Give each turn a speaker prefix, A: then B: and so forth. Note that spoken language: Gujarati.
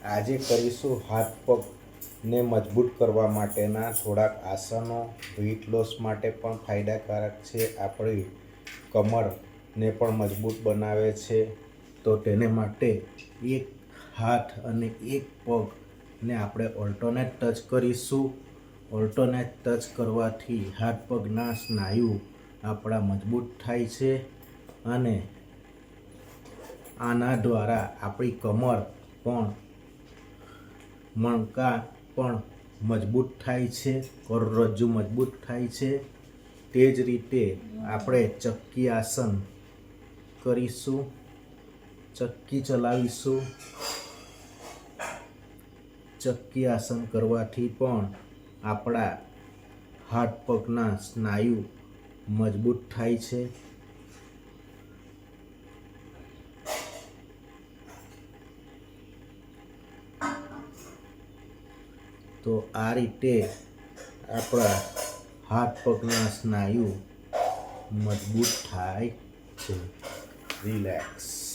A: આજે કરીશું હાથ પગને મજબૂત કરવા માટેના થોડાક આસનો. વેઇટ લોસ માટે પણ ફાયદાકારક છે. આપણી કમરને પણ મજબૂત બનાવે છે. તો તેને માટે એક હાથ અને એક પગને આપણે ઓલ્ટરનેટ ટચ કરીશું. ઓલ્ટરનેટ ટચ કરવાથી હાથ પગના સ્નાયુ આપણા મજબૂત થાય છે અને આના દ્વારા આપણી કમર પણ મણકા પણ મજબૂત થાય છે, કરોડરજ્જુ મજબૂત થાય છે. તે જ રીતે આપણે ચક્કી આસન કરીશું, ચક્કી ચલાવીશું. ચક્કી આસન કરવાથી પણ આપણા હાથ પગના સ્નાયુ મજબૂત થાય છે. તો આ રીતે આપણા હાથ પગના સ્નાયુ મજબૂત થાય છે. રિલેક્સ.